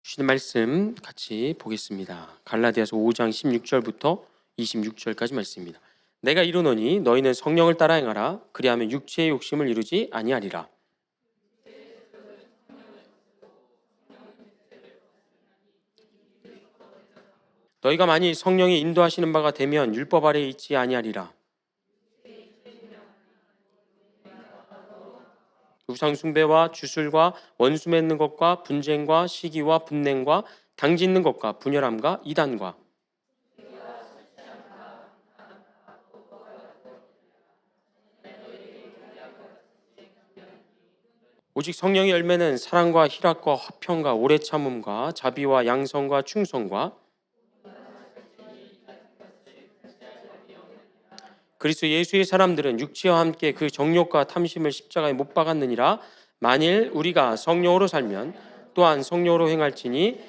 주시는 말씀 같이 보겠습니다. 갈라디아서 5장 16절부터 26절까지 말씀입니다. 내가 이르노니 너희는 성령을 따라 행하라. 그리하면 육체의 욕심을 이루지 아니하리라. 너희가 만일 성령이 인도하시는 바가 되면 율법 아래에 있지 아니하리라. 우상 숭배와 주술과 원수 맺는 것과 분쟁과 시기와 분냉과 당짓는 것과 분열함과 이단과 오직 성령의 열매는 사랑과 희락과 화평과 오래 참음과 자비와 양성과 충성과 그리스도 예수의 사람들은 육체와 함께 그 정욕과 탐심을 십자가에 못 박았느니라. 만일 우리가 성령으로 살면 또한 성령으로 행할지니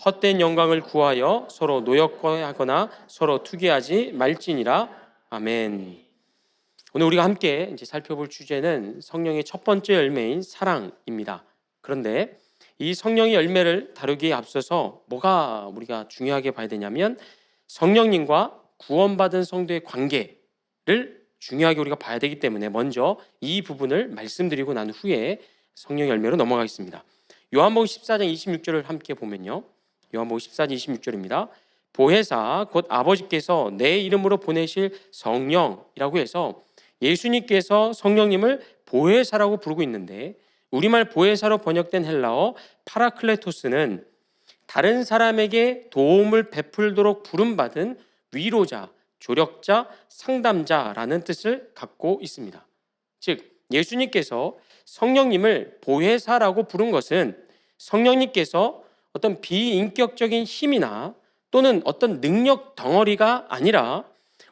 헛된 영광을 구하여 서로 노역하거나 서로 투기하지 말지니라. 아멘. 오늘 우리가 함께 이제 살펴볼 주제는 성령의 첫 번째 열매인 사랑입니다. 그런데 이 성령의 열매를 다루기에 앞서서 뭐가 우리가 중요하게 봐야 되냐면 성령님과 구원받은 성도의 관계를 중요하게 우리가 봐야 되기 때문에 먼저 이 부분을 말씀드리고 난 후에 성령의 열매로 넘어가겠습니다. 요한복음 14장 26절을 함께 보면요. 요한복음 14장 26절입니다. 보혜사 곧 아버지께서 내 이름으로 보내실 성령이라고 해서 예수님께서 성령님을 보혜사라고 부르고 있는데 우리말 보혜사로 번역된 헬라어 파라클레토스는 다른 사람에게 도움을 베풀도록 부름받은 위로자, 조력자, 상담자라는 뜻을 갖고 있습니다. 즉 예수님께서 성령님을 보혜사라고 부른 것은 성령님께서 어떤 비인격적인 힘이나 또는 어떤 능력 덩어리가 아니라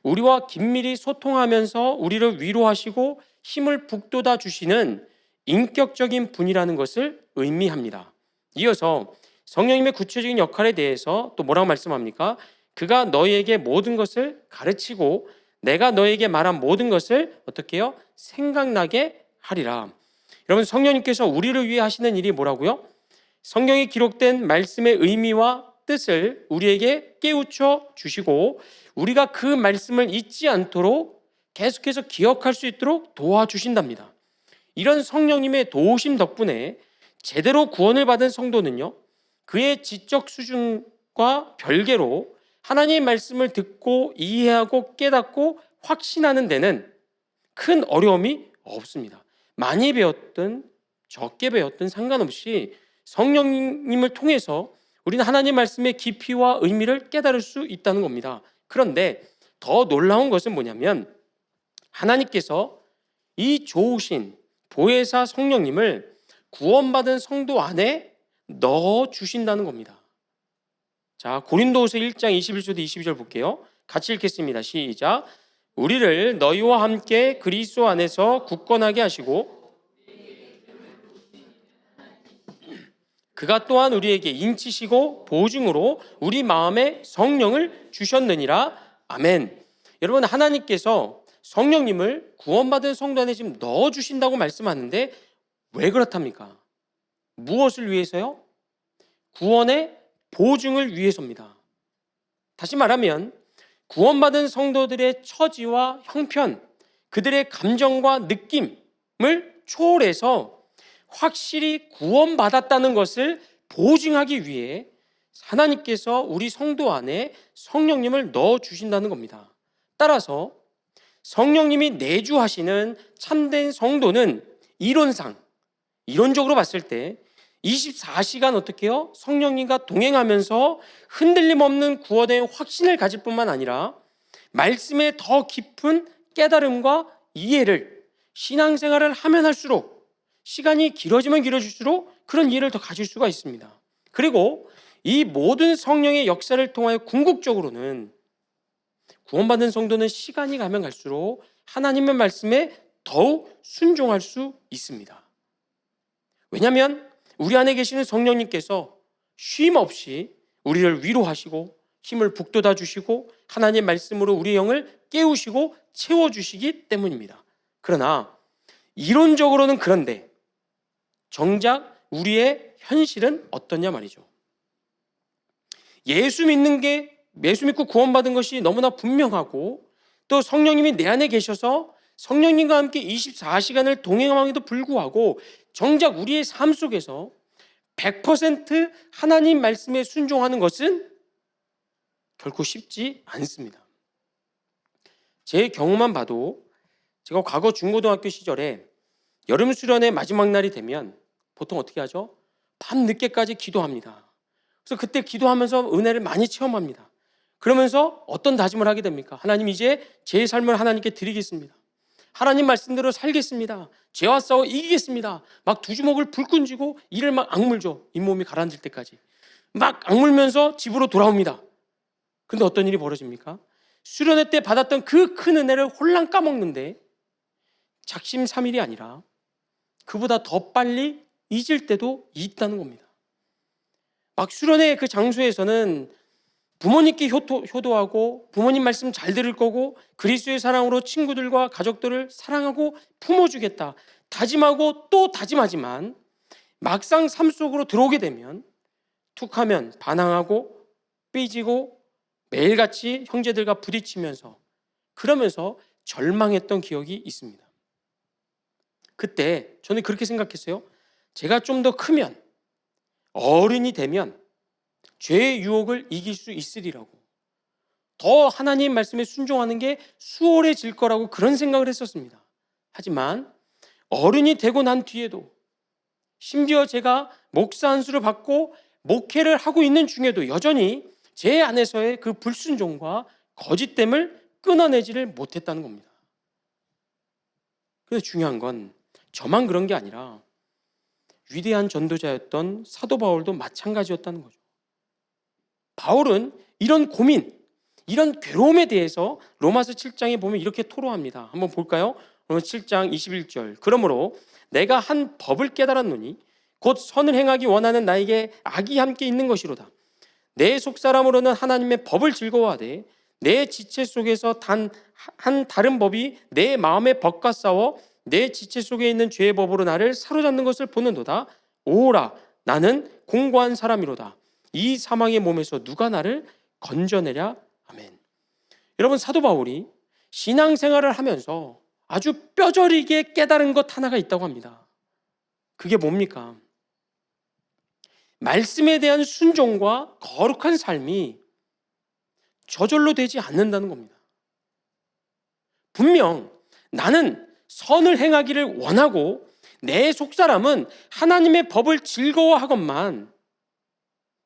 우리와 긴밀히 소통하면서 우리를 위로하시고 힘을 북돋아 주시는 인격적인 분이라는 것을 의미합니다. 이어서 성령님의 구체적인 역할에 대해서 또 뭐라고 말씀합니까? 그가 너희에게 모든 것을 가르치고 내가 너희에게 말한 모든 것을 어떻게 해요? 생각나게 하리라. 여러분 성령님께서 우리를 위해 하시는 일이 뭐라고요? 성경에 기록된 말씀의 의미와 뜻을 우리에게 깨우쳐 주시고 우리가 그 말씀을 잊지 않도록 계속해서 기억할 수 있도록 도와주신답니다. 이런 성령님의 도우심 덕분에 제대로 구원을 받은 성도는요, 그의 지적 수준과 별개로 하나님의 말씀을 듣고 이해하고 깨닫고 확신하는 데는 큰 어려움이 없습니다. 많이 배웠든 적게 배웠든 상관없이 성령님을 통해서 우리는 하나님의 말씀의 깊이와 의미를 깨달을 수 있다는 겁니다. 그런데 더 놀라운 것은 뭐냐면 하나님께서 이 좋으신 보혜사 성령님을 구원받은 성도 안에 넣어주신다는 겁니다. 자, 고린도후서 1장 21절부터 22절 볼게요. 같이 읽겠습니다. 시작. 우리를 너희와 함께 그리스도 안에서 굳건하게 하시고 그가 또한 우리에게 인치시고 보증으로 우리 마음에 성령을 주셨느니라. 아멘. 여러분 하나님께서 성령님을 구원받은 성도 안에 지금 넣어주신다고 말씀하는데 왜 그렇답니까? 무엇을 위해서요? 구원의 보증을 위해서입니다. 다시 말하면 구원받은 성도들의 처지와 형편, 그들의 감정과 느낌을 초월해서 확실히 구원받았다는 것을 보증하기 위해 하나님께서 우리 성도 안에 성령님을 넣어주신다는 겁니다. 따라서 성령님이 내주하시는 참된 성도는 이론적으로 봤을 때 24시간 어떻게 해요? 성령님과 동행하면서 흔들림 없는 구원의 확신을 가질 뿐만 아니라 말씀의 더 깊은 깨달음과 이해를 신앙생활을 하면 할수록 시간이 길어지면 길어질수록 그런 이해를 더 가질 수가 있습니다. 그리고 이 모든 성령의 역사를 통하여 궁극적으로는 구원받은 성도는 시간이 가면 갈수록 하나님의 말씀에 더욱 순종할 수 있습니다. 왜냐하면 우리 안에 계시는 성령님께서 쉼 없이 우리를 위로하시고 힘을 북돋아 주시고 하나님의 말씀으로 우리의 영을 깨우시고 채워주시기 때문입니다. 그러나 이론적으로는 그런데 정작 우리의 현실은 어떠냐 말이죠. 예수 믿고 구원받은 것이 너무나 분명하고, 또 성령님이 내 안에 계셔서 성령님과 함께 24시간을 동행함에도 불구하고 정작 우리의 삶 속에서 100% 하나님 말씀에 순종하는 것은 결코 쉽지 않습니다. 제 경우만 봐도 제가 과거 중고등학교 시절에 여름 수련의 마지막 날이 되면 보통 어떻게 하죠? 밤 늦게까지 기도합니다. 그래서 그때 기도하면서 은혜를 많이 체험합니다. 그러면서 어떤 다짐을 하게 됩니까? 하나님, 이제 제 삶을 하나님께 드리겠습니다. 하나님 말씀대로 살겠습니다. 죄와 싸워 이기겠습니다. 막 두 주먹을 불끈 쥐고 이를 막 악물죠. 잇몸이 가라앉을 때까지 막 악물면서 집으로 돌아옵니다. 근데 어떤 일이 벌어집니까? 수련회 때 받았던 그 큰 은혜를 홀랑 까먹는데 작심삼일이 아니라 그보다 더 빨리 잊을 때도 있다는 겁니다. 막 수련회 그 장소에서는 부모님께 효도하고 부모님 말씀 잘 들을 거고 그리스도의 사랑으로 친구들과 가족들을 사랑하고 품어주겠다 다짐하고 또 다짐하지만 막상 삶 속으로 들어오게 되면 툭하면 반항하고 삐지고 매일같이 형제들과 부딪히면서 그러면서 절망했던 기억이 있습니다. 그때 저는 그렇게 생각했어요. 제가 좀 더 크면, 어른이 되면 죄의 유혹을 이길 수 있으리라고, 더 하나님 말씀에 순종하는 게 수월해질 거라고 그런 생각을 했었습니다. 하지만 어른이 되고 난 뒤에도, 심지어 제가 목사 안수를 받고 목회를 하고 있는 중에도 여전히 제 안에서의 그 불순종과 거짓됨을 끊어내지를 못했다는 겁니다. 그래서 중요한 건 저만 그런 게 아니라 위대한 전도자였던 사도 바울도 마찬가지였다는 거죠. 바울은 이런 고민, 이런 괴로움에 대해서 로마서 7장에 보면 이렇게 토로합니다. 한번 볼까요? 로마서 7장 21절. 그러므로 내가 한 법을 깨달았노니 곧 선을 행하기 원하는 나에게 악이 함께 있는 것이로다. 내 속사람으로는 하나님의 법을 즐거워하되 내 지체 속에서 단 한 다른 법이 내 마음의 법과 싸워 내 지체 속에 있는 죄의 법으로 나를 사로잡는 것을 보는도다. 오라, 나는 공고한 사람이로다. 이 사망의 몸에서 누가 나를 건져내랴. 아멘. 여러분, 사도 바울이 신앙생활을 하면서 아주 뼈저리게 깨달은 것 하나가 있다고 합니다. 그게 뭡니까? 말씀에 대한 순종과 거룩한 삶이 저절로 되지 않는다는 겁니다. 분명 나는 선을 행하기를 원하고 내 속사람은 하나님의 법을 즐거워하건만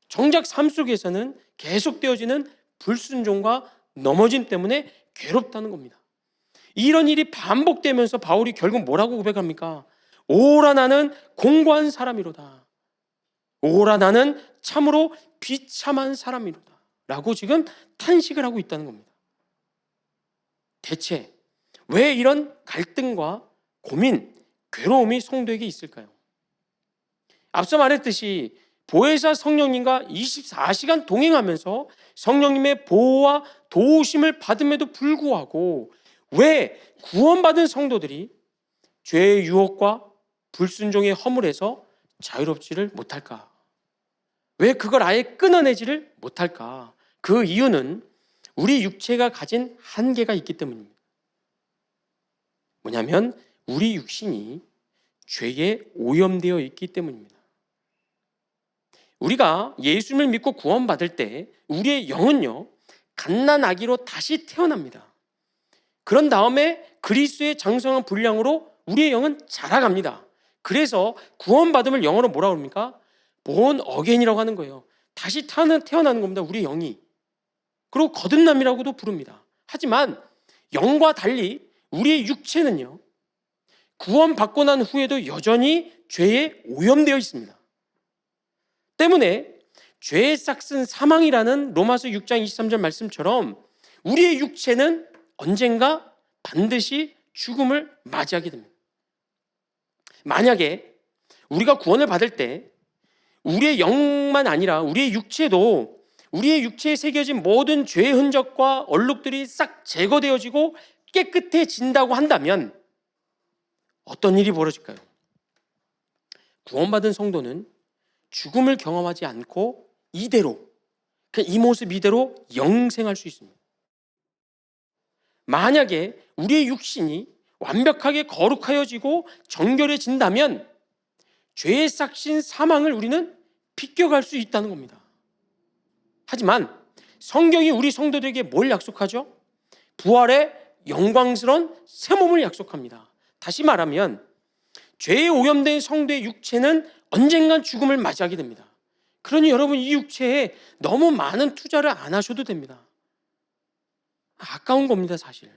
정작 삶 속에서는 계속되어지는 불순종과 넘어짐 때문에 괴롭다는 겁니다. 이런 일이 반복되면서 바울이 결국 뭐라고 고백합니까? 오라, 나는 공고한 사람이로다. 오라, 나는 참으로 비참한 사람이로다 라고 지금 탄식을 하고 있다는 겁니다. 대체 왜 이런 갈등과 고민, 괴로움이 성도에게 있을까요? 앞서 말했듯이 보혜사 성령님과 24시간 동행하면서 성령님의 보호와 도우심을 받음에도 불구하고 왜 구원받은 성도들이 죄의 유혹과 불순종의 허물에서 자유롭지를 못할까? 왜 그걸 아예 끊어내지를 못할까? 그 이유는 우리 육체가 가진 한계가 있기 때문입니다. 뭐냐면 우리 육신이 죄에 오염되어 있기 때문입니다. 우리가 예수님을 믿고 구원받을 때 우리의 영은요, 갓난아기로 다시 태어납니다. 그런 다음에 그리스도의 장성한 분량으로 우리의 영은 자라갑니다. 그래서 구원받음을 영어로 뭐라고 합니까? born again이라고 하는 거예요. 다시 태어나는 겁니다, 우리의 영이. 그리고 거듭남이라고도 부릅니다. 하지만 영과 달리 우리의 육체는요, 구원받고 난 후에도 여전히 죄에 오염되어 있습니다. 때문에 죄의 싹슨 사망이라는 로마서 6장 23절 말씀처럼 우리의 육체는 언젠가 반드시 죽음을 맞이하게 됩니다. 만약에 우리가 구원을 받을 때 우리의 영만 아니라 우리의 육체도, 우리의 육체에 새겨진 모든 죄의 흔적과 얼룩들이 싹 제거되어지고 깨끗해진다고 한다면 어떤 일이 벌어질까요? 구원받은 성도는 죽음을 경험하지 않고 이대로 그냥 이 모습 이대로 영생할 수 있습니다. 만약에 우리의 육신이 완벽하게 거룩하여지고 정결해진다면 죄의 싹신 사망을 우리는 비껴갈 수 있다는 겁니다. 하지만 성경이 우리 성도들에게 뭘 약속하죠? 부활의 영광스러운 새 몸을 약속합니다. 다시 말하면 죄에 오염된 성도의 육체는 언젠간 죽음을 맞이하게 됩니다. 그러니 여러분, 이 육체에 너무 많은 투자를 안 하셔도 됩니다. 아까운 겁니다, 사실.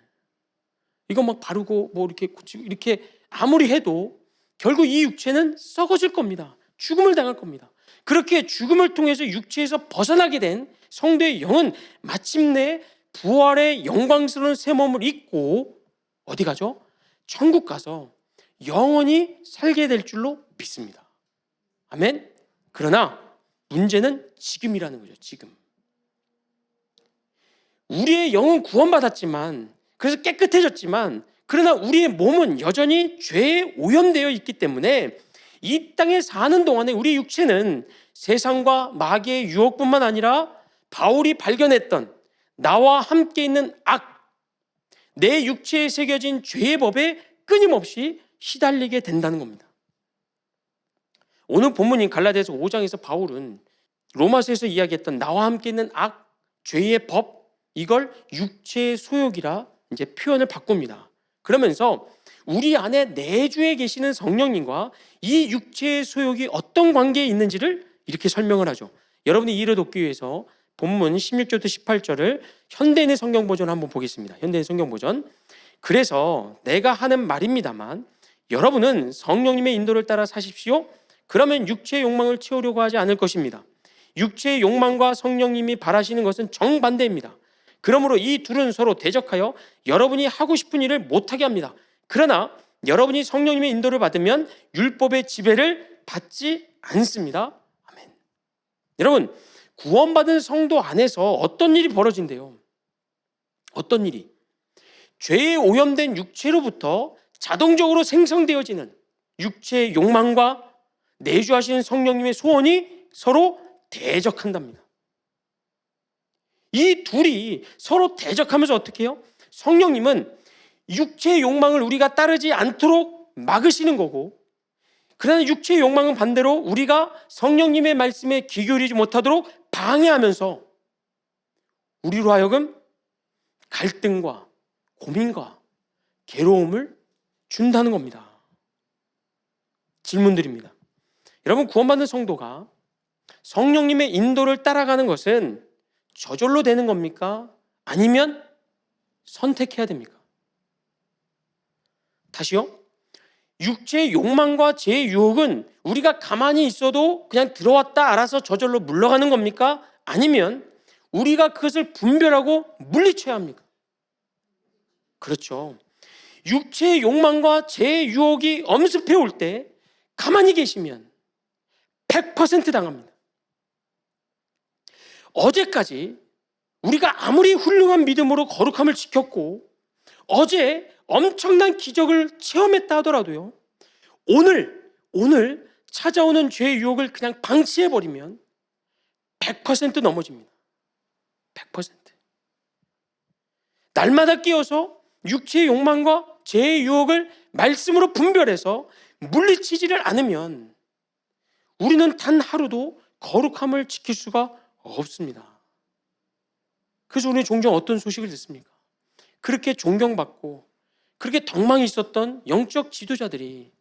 이거 막 바르고 뭐 이렇게 고치고 이렇게 아무리 해도 결국 이 육체는 썩어질 겁니다. 죽음을 당할 겁니다. 그렇게 죽음을 통해서 육체에서 벗어나게 된 성도의 영은 마침내 부활의 영광스러운 새 몸을 입고 어디 가죠? 천국 가서 영원히 살게 될 줄로 믿습니다. 아멘. 그러나 문제는 지금이라는 거죠. 지금. 우리의 영은 구원받았지만, 그래서 깨끗해졌지만, 그러나 우리의 몸은 여전히 죄에 오염되어 있기 때문에 이 땅에 사는 동안에 우리 육체는 세상과 마귀의 유혹뿐만 아니라 바울이 발견했던 나와 함께 있는 악, 내 육체에 새겨진 죄의 법에 끊임없이 시달리게 된다는 겁니다. 오늘 본문인 갈라디아서 5장에서 바울은 로마서에서 이야기했던 나와 함께 있는 악, 죄의 법, 이걸 육체의 소욕이라 이제 표현을 바꿉니다. 그러면서 우리 안에 내주에 계시는 성령님과 이 육체의 소욕이 어떤 관계에 있는지를 이렇게 설명을 하죠. 여러분이 이해를 돕기 위해서 본문 16절부터 18절을 현대인의 성경 버전 한번 보겠습니다. 현대인 성경 버전. 그래서 내가 하는 말입니다만 여러분은 성령님의 인도를 따라 사십시오. 그러면 육체의 욕망을 채우려고 하지 않을 것입니다. 육체의 욕망과 성령님이 바라시는 것은 정반대입니다. 그러므로 이 둘은 서로 대적하여 여러분이 하고 싶은 일을 못하게 합니다. 그러나 여러분이 성령님의 인도를 받으면 율법의 지배를 받지 않습니다. 아멘. 여러분, 구원받은 성도 안에서 어떤 일이 벌어진대요? 어떤 일이? 죄에 오염된 육체로부터 자동적으로 생성되어지는 육체의 욕망과 내주하시는 성령님의 소원이 서로 대적한답니다. 이 둘이 서로 대적하면서 어떻게 해요? 성령님은 육체의 욕망을 우리가 따르지 않도록 막으시는 거고, 그러나 육체의 욕망은 반대로 우리가 성령님의 말씀에 귀 기울이지 못하도록 방해하면서 우리로 하여금 갈등과 고민과 괴로움을 준다는 겁니다. 질문드립니다. 여러분, 구원받는 성도가 성령님의 인도를 따라가는 것은 저절로 되는 겁니까? 아니면 선택해야 됩니까? 다시요. 육체의 욕망과 죄의 유혹은 우리가 가만히 있어도 그냥 들어왔다 알아서 저절로 물러가는 겁니까? 아니면 우리가 그것을 분별하고 물리쳐야 합니까? 그렇죠. 육체의 욕망과 죄의 유혹이 엄습해 올 때 가만히 계시면 100% 당합니다. 어제까지 우리가 아무리 훌륭한 믿음으로 거룩함을 지켰고 어제 엄청난 기적을 체험했다 하더라도요, 오늘 찾아오는 죄의 유혹을 그냥 방치해버리면 100% 넘어집니다. 100%. 날마다 깨어서 육체의 욕망과 죄의 유혹을 말씀으로 분별해서 물리치지를 않으면 우리는 단 하루도 거룩함을 지킬 수가 없습니다. 그래서 우리는 종종 어떤 소식을 듣습니까? 그렇게 존경받고 그렇게 덕망이 있었던 영적 지도자들이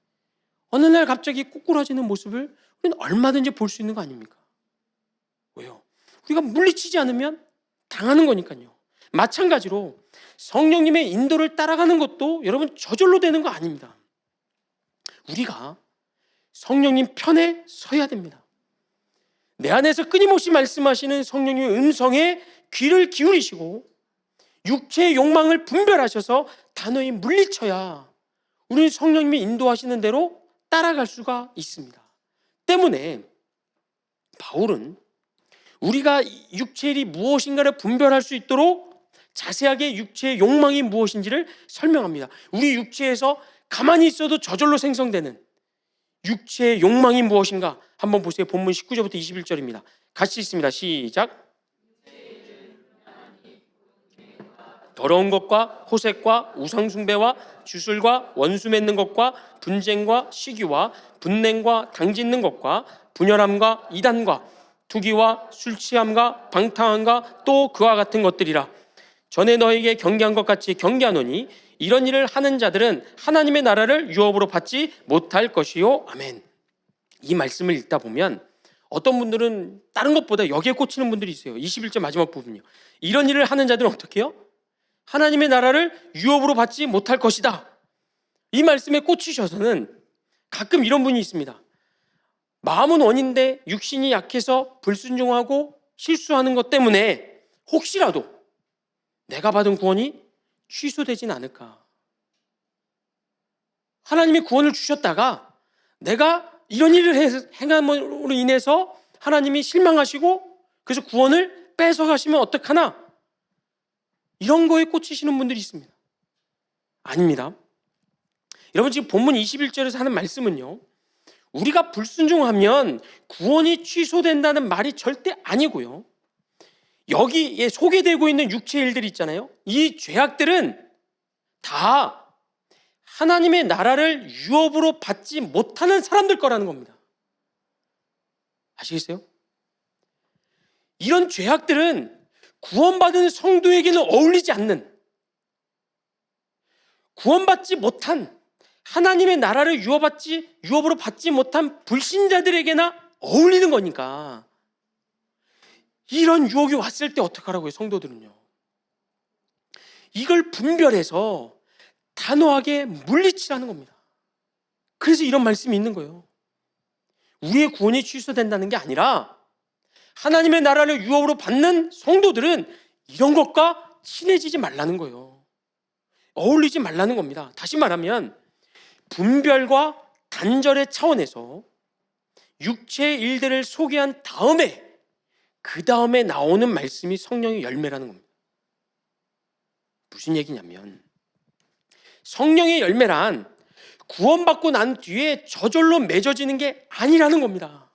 어느 날 갑자기 꼬꾸라지는 모습을 우리는 얼마든지 볼 수 있는 거 아닙니까? 왜요? 우리가 물리치지 않으면 당하는 거니까요. 마찬가지로 성령님의 인도를 따라가는 것도 여러분 저절로 되는 거 아닙니다. 우리가 성령님 편에 서야 됩니다. 내 안에서 끊임없이 말씀하시는 성령님의 음성에 귀를 기울이시고 육체의 욕망을 분별하셔서 단호히 물리쳐야 우리 성령님이 인도하시는 대로 따라갈 수가 있습니다. 때문에 바울은 우리가 육체의 일이 무엇인가를 분별할 수 있도록 자세하게 육체의 욕망이 무엇인지를 설명합니다. 우리 육체에서 가만히 있어도 저절로 생성되는 육체의 욕망이 무엇인가 한번 보세요. 본문 19절부터 21절입니다. 같이 읽습니다. 시작. 더러운 것과 호색과 우상숭배와 주술과 원수 맺는 것과 분쟁과 시기와 분냉과 당짓는 것과 분열함과 이단과 투기와 술취함과 방탕함과 또 그와 같은 것들이라. 전에 너에게 경계한 것 같이 경계하노니 이런 일을 하는 자들은 하나님의 나라를 유업으로 받지 못할 것이요. 아멘. 이 말씀을 읽다 보면 어떤 분들은 다른 것보다 여기에 꽂히는 분들이 있어요. 21절 마지막 부분이요. 이런 일을 하는 자들은 어떻게 해요? 하나님의 나라를 유업으로 받지 못할 것이다. 이 말씀에 꽂히셔서는 가끔 이런 분이 있습니다. 마음은 원인데 육신이 약해서 불순종하고 실수하는 것 때문에 혹시라도 내가 받은 구원이 취소되진 않을까. 하나님이 구원을 주셨다가 내가 이런 일을 행함으로 인해서 하나님이 실망하시고 그래서 구원을 뺏어가시면 어떡하나? 이런 거에 꽂히시는 분들이 있습니다. 아닙니다. 여러분, 지금 본문 21절에서 하는 말씀은요, 우리가 불순종하면 구원이 취소된다는 말이 절대 아니고요, 여기에 소개되고 있는 육체의 일들이 있잖아요. 이 죄악들은 다 하나님의 나라를 유업으로 받지 못하는 사람들 거라는 겁니다. 아시겠어요? 이런 죄악들은 구원받은 성도에게는 어울리지 않는, 구원받지 못한, 하나님의 나라를 유업으로 받지 못한 불신자들에게나 어울리는 거니까 이런 유혹이 왔을 때 어떡하라고요, 성도들은요? 이걸 분별해서 단호하게 물리치라는 겁니다. 그래서 이런 말씀이 있는 거예요. 우리의 구원이 취소된다는 게 아니라 하나님의 나라를 유업으로 받는 성도들은 이런 것과 친해지지 말라는 거예요. 어울리지 말라는 겁니다. 다시 말하면 분별과 단절의 차원에서 육체의 일들을 소개한 다음에 그 다음에 나오는 말씀이 성령의 열매라는 겁니다. 무슨 얘기냐면 성령의 열매란 구원받고 난 뒤에 저절로 맺어지는 게 아니라는 겁니다.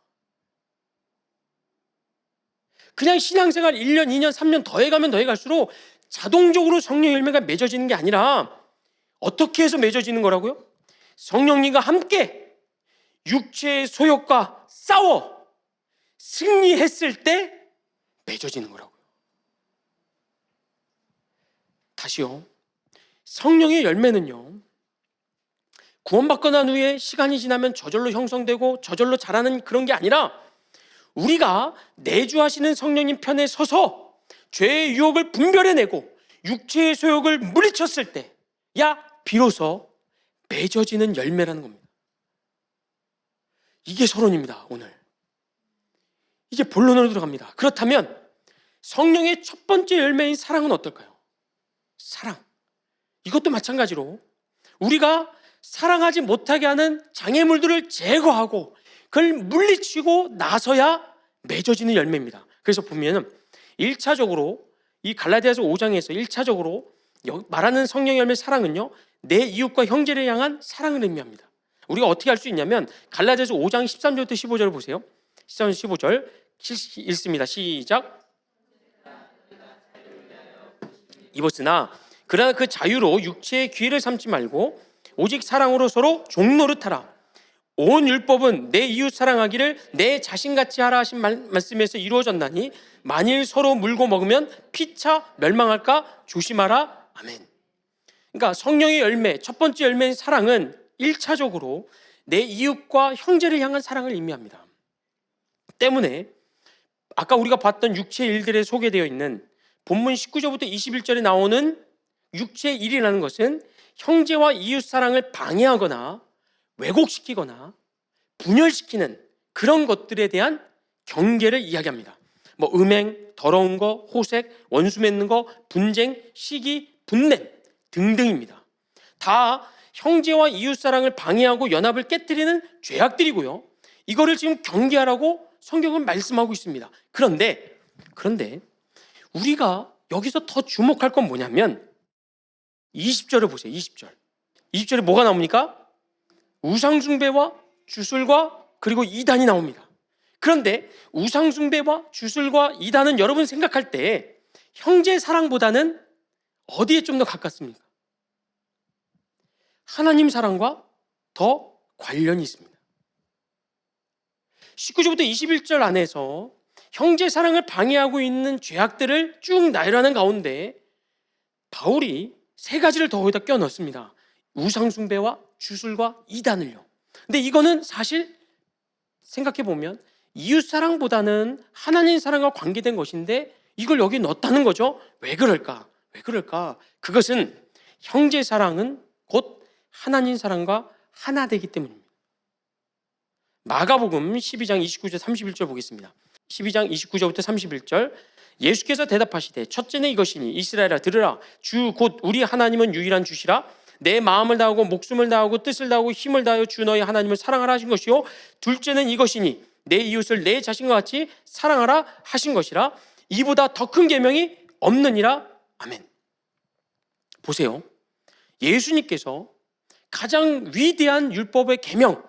그냥 신앙생활 1년, 2년, 3년 더해가면 더해갈수록 자동적으로 성령의 열매가 맺어지는 게 아니라 어떻게 해서 맺어지는 거라고요? 성령님과 함께 육체의 소욕과 싸워 승리했을 때 맺어지는 거라고요. 다시요. 성령의 열매는요, 구원받고 난 후에 시간이 지나면 저절로 형성되고 저절로 자라는 그런 게 아니라 우리가 내주하시는 성령님 편에 서서 죄의 유혹을 분별해내고 육체의 소욕을 물리쳤을 때야 비로소 맺어지는 열매라는 겁니다. 이게 서론입니다. 오늘 이제 본론으로 들어갑니다. 그렇다면 성령의 첫 번째 열매인 사랑은 어떨까요? 사랑. 이것도 마찬가지로 우리가 사랑하지 못하게 하는 장애물들을 제거하고 그걸 물리치고 나서야 맺어지는 열매입니다. 그래서 보면 1차적으로 이 갈라디아서 5장에서 1차적으로 말하는 성령의 열매 사랑은요, 내 이웃과 형제를 향한 사랑을 의미합니다. 우리가 어떻게 할 수 있냐면 갈라디아서 5장 13절부터 15절을 보세요. 13절 15절 읽습니다. 시작. 이보으나 그러나 그 자유로 육체의 기회를 삼지 말고 오직 사랑으로 서로 종노릇하라. 온 율법은 내 이웃 사랑하기를 내 자신같이 하라 하신 말씀에서 이루어졌나니 만일 서로 물고 먹으면 피차 멸망할까 조심하라. 아멘. 그러니까 성령의 열매, 첫 번째 열매인 사랑은 1차적으로 내 이웃과 형제를 향한 사랑을 의미합니다. 때문에 아까 우리가 봤던 육체의 일들에 소개되어 있는 본문 19절부터 21절에 나오는 육체의 일이라는 것은 형제와 이웃 사랑을 방해하거나 왜곡시키거나 분열시키는 그런 것들에 대한 경계를 이야기합니다. 뭐 음행, 더러운 거, 호색, 원수 맺는 거, 분쟁, 시기, 분냄 등등입니다. 다 형제와 이웃 사랑을 방해하고 연합을 깨뜨리는 죄악들이고요. 이거를 지금 경계하라고 성경은 말씀하고 있습니다. 그런데 우리가 여기서 더 주목할 건 뭐냐면 20절을 보세요. 20절에 뭐가 나옵니까? 우상숭배와 주술과 그리고 이단이 나옵니다. 그런데 우상숭배와 주술과 이단은 여러분 생각할 때 형제 사랑보다는 어디에 좀 더 가깝습니까? 하나님 사랑과 더 관련이 있습니다. 19절부터 21절 안에서 형제 사랑을 방해하고 있는 죄악들을 쭉 나열하는 가운데 바울이 세 가지를 더 거기다 껴 넣습니다. 우상숭배와 주술과 이단을요. 근데 이거는 사실 생각해 보면 이웃사랑보다는 하나님 사랑과 관계된 것인데 이걸 여기 넣었다는 거죠. 왜 그럴까? 왜 그럴까? 그것은 형제 사랑은 곧 하나님 사랑과 하나 되기 때문입니다. 마가복음 12장 29절 31절 보겠습니다. 12장 29절부터 31절. 예수께서 대답하시되 첫째는 이것이니 이스라엘아 들으라. 주 곧 우리 하나님은 유일한 주시라. 내 마음을 다하고 목숨을 다하고 뜻을 다하고 힘을 다하여 주 너희 하나님을 사랑하라 하신 것이요 둘째는 이것이니 내 이웃을 내 자신과 같이 사랑하라 하신 것이라. 이보다 더 큰 계명이 없느니라. 아멘. 보세요. 예수님께서 가장 위대한 율법의 계명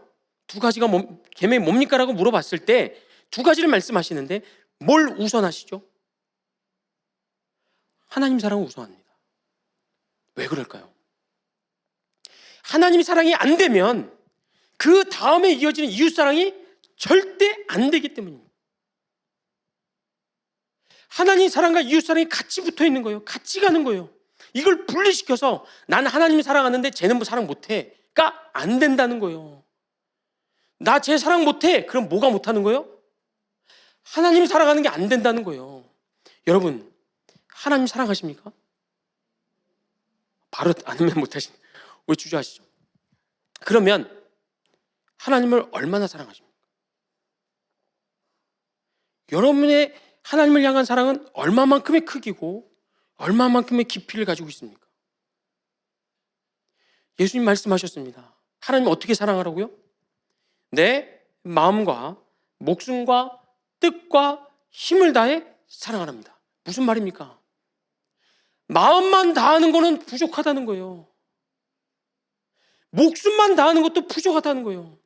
두 가지가 계명이 뭡니까? 라고 물어봤을 때 두 가지를 말씀하시는데 뭘 우선하시죠? 하나님 사랑을 우선합니다. 왜 그럴까요? 하나님 사랑이 안 되면 그 다음에 이어지는 이웃 사랑이 절대 안 되기 때문입니다. 하나님 사랑과 이웃 사랑이 같이 붙어 있는 거예요. 같이 가는 거예요. 이걸 분리시켜서 나는 하나님을 사랑하는데 쟤는 뭐 사랑 못해가 안 된다는 거예요. 나 쟤 사랑 못해. 그럼 뭐가 못하는 거예요? 하나님 사랑하는 게 안 된다는 거예요. 여러분, 하나님 사랑하십니까? 바로 안 하면 못하시네. 왜 주저하시죠? 그러면 하나님을 얼마나 사랑하십니까? 여러분의 하나님을 향한 사랑은 얼마만큼의 크기고 얼마만큼의 깊이를 가지고 있습니까? 예수님 말씀하셨습니다. 하나님 어떻게 사랑하라고요? 내 마음과 목숨과 뜻과 힘을 다해 사랑하랍니다. 무슨 말입니까? 마음만 다하는 거는 부족하다는 거예요. 목숨만 다하는 것도 부족하다는 거예요.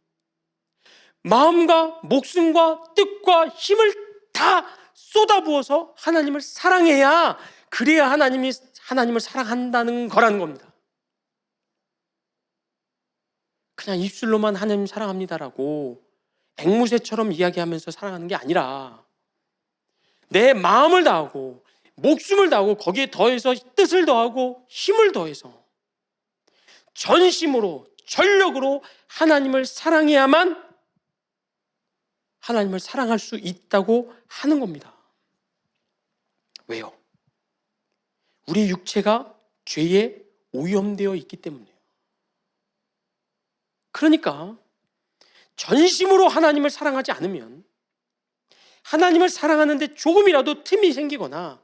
마음과 목숨과 뜻과 힘을 다 쏟아부어서 하나님을 사랑해야 그래야 하나님이 하나님을 사랑한다는 거라는 겁니다. 그냥 입술로만 하나님 사랑합니다라고 앵무새처럼 이야기하면서 사랑하는 게 아니라 내 마음을 다하고 목숨을 다하고 거기에 더해서 뜻을 더하고 힘을 더해서 전심으로 전력으로 하나님을 사랑해야만 하나님을 사랑할 수 있다고 하는 겁니다. 왜요? 우리 육체가 죄에 오염되어 있기 때문이에요. 그러니까 전심으로 하나님을 사랑하지 않으면 하나님을 사랑하는데 조금이라도 틈이 생기거나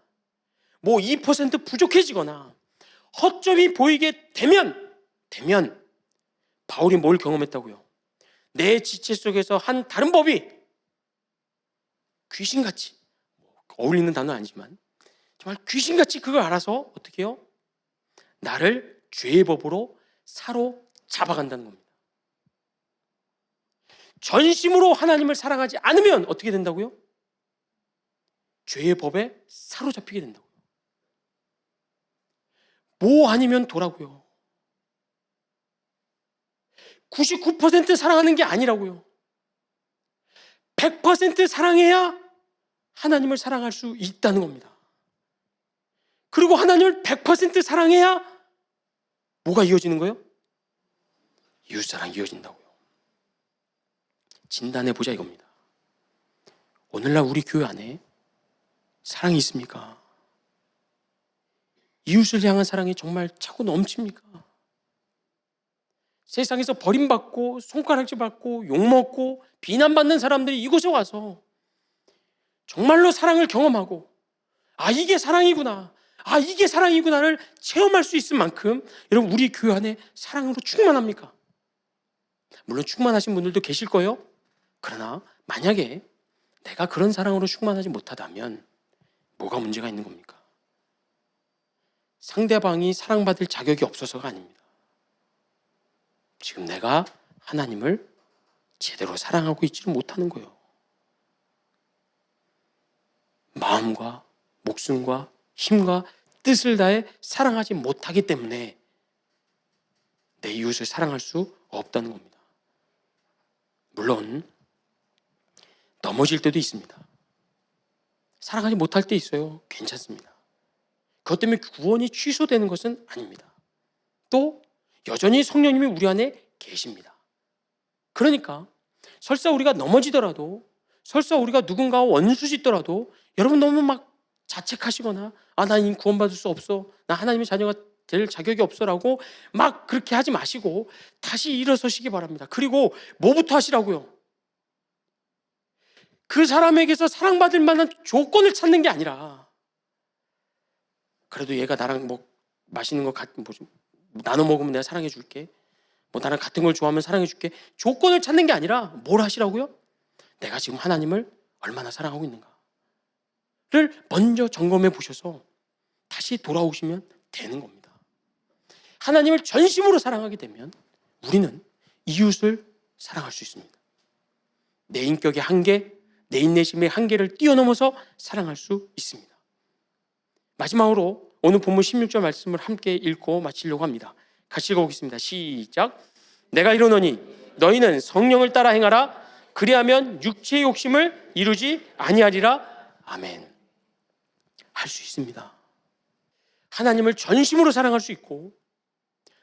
뭐 2% 부족해지거나 허점이 보이게 되면 바울이 뭘 경험했다고요? 내 지체 속에서 한 다른 법이 귀신같이, 어울리는 단어는 아니지만 정말 귀신같이 그걸 알아서 어떻게 해요? 나를 죄의 법으로 사로잡아간다는 겁니다. 전심으로 하나님을 사랑하지 않으면 어떻게 된다고요? 죄의 법에 사로잡히게 된다고요. 뭐 아니면 도라고요. 99% 사랑하는 게 아니라고요. 100% 사랑해야 하나님을 사랑할 수 있다는 겁니다. 그리고 하나님을 100% 사랑해야 뭐가 이어지는 거예요? 이웃사랑이 이어진다고요. 진단해보자 이겁니다. 오늘날 우리 교회 안에 사랑이 있습니까? 이웃을 향한 사랑이 정말 차고 넘칩니까? 세상에서 버림받고 손가락질 받고 욕먹고 비난받는 사람들이 이곳에 와서 정말로 사랑을 경험하고 이게 사랑이구나, 이게 사랑이구나를 체험할 수 있을 만큼 여러분 우리 교회 안에 사랑으로 충만합니까? 물론 충만하신 분들도 계실 거예요. 그러나 만약에 내가 그런 사랑으로 충만하지 못하다면 뭐가 문제가 있는 겁니까? 상대방이 사랑받을 자격이 없어서가 아닙니다. 지금 내가 하나님을 제대로 사랑하고 있지를 못하는 거예요. 마음과 목숨과 힘과 뜻을 다해 사랑하지 못하기 때문에 내 이웃을 사랑할 수 없다는 겁니다. 물론 넘어질 때도 있습니다. 사랑하지 못할 때 있어요. 괜찮습니다. 그것 때문에 구원이 취소되는 것은 아닙니다. 또 여전히 성령님이 우리 안에 계십니다. 그러니까 설사 우리가 넘어지더라도, 설사 우리가 누군가와 원수짓더라도 여러분 너무 막 자책하시거나 난 구원받을 수 없어, 나 하나님의 자녀가 될 자격이 없어라고 막 그렇게 하지 마시고 다시 일어서시기 바랍니다. 그리고 뭐부터 하시라고요? 그 사람에게서 사랑받을 만한 조건을 찾는 게 아니라, 그래도 얘가 나랑 뭐 맛있는 거 나눠 먹으면 내가 사랑해 줄게, 뭐 나랑 같은 걸 좋아하면 사랑해 줄게, 조건을 찾는 게 아니라 뭘 하시라고요? 내가 지금 하나님을 얼마나 사랑하고 있는가를 먼저 점검해 보셔서 다시 돌아오시면 되는 겁니다. 하나님을 전심으로 사랑하게 되면 우리는 이웃을 사랑할 수 있습니다. 내 인격의 한계, 내 인내심의 한계를 뛰어넘어서 사랑할 수 있습니다. 마지막으로 오늘 본문 16절 말씀을 함께 읽고 마치려고 합니다. 같이 읽어보겠습니다. 시작. 내가 이르노니 너희는 성령을 따라 행하라. 그리하면 육체의 욕심을 이루지 아니하리라. 아멘. 할 수 있습니다. 하나님을 전심으로 사랑할 수 있고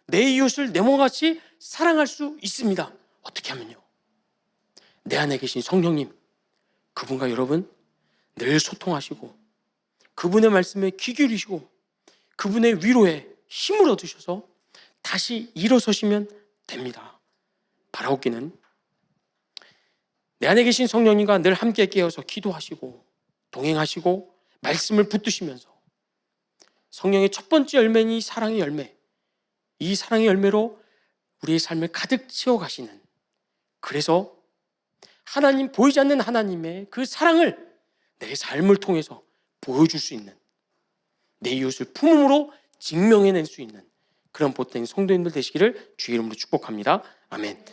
내 이웃을 내 몸같이 사랑할 수 있습니다. 어떻게 하면요? 내 안에 계신 성령님, 그분과 여러분 늘 소통하시고 그분의 말씀에 귀 기울이시고 그분의 위로에 힘을 얻으셔서 다시 일어서시면 됩니다. 바라옵기는 내 안에 계신 성령님과 늘 함께 깨어서 기도하시고 동행하시고 말씀을 붙드시면서 성령의 첫 번째 열매는 이 사랑의 열매, 이 사랑의 열매로 우리의 삶을 가득 채워가시는, 그래서 하나님, 보이지 않는 하나님의 그 사랑을 내 삶을 통해서 보여줄 수 있는, 내 이웃을 품음으로 증명해낼 수 있는 그런 복된 성도님들 되시기를 주의 이름으로 축복합니다. 아멘.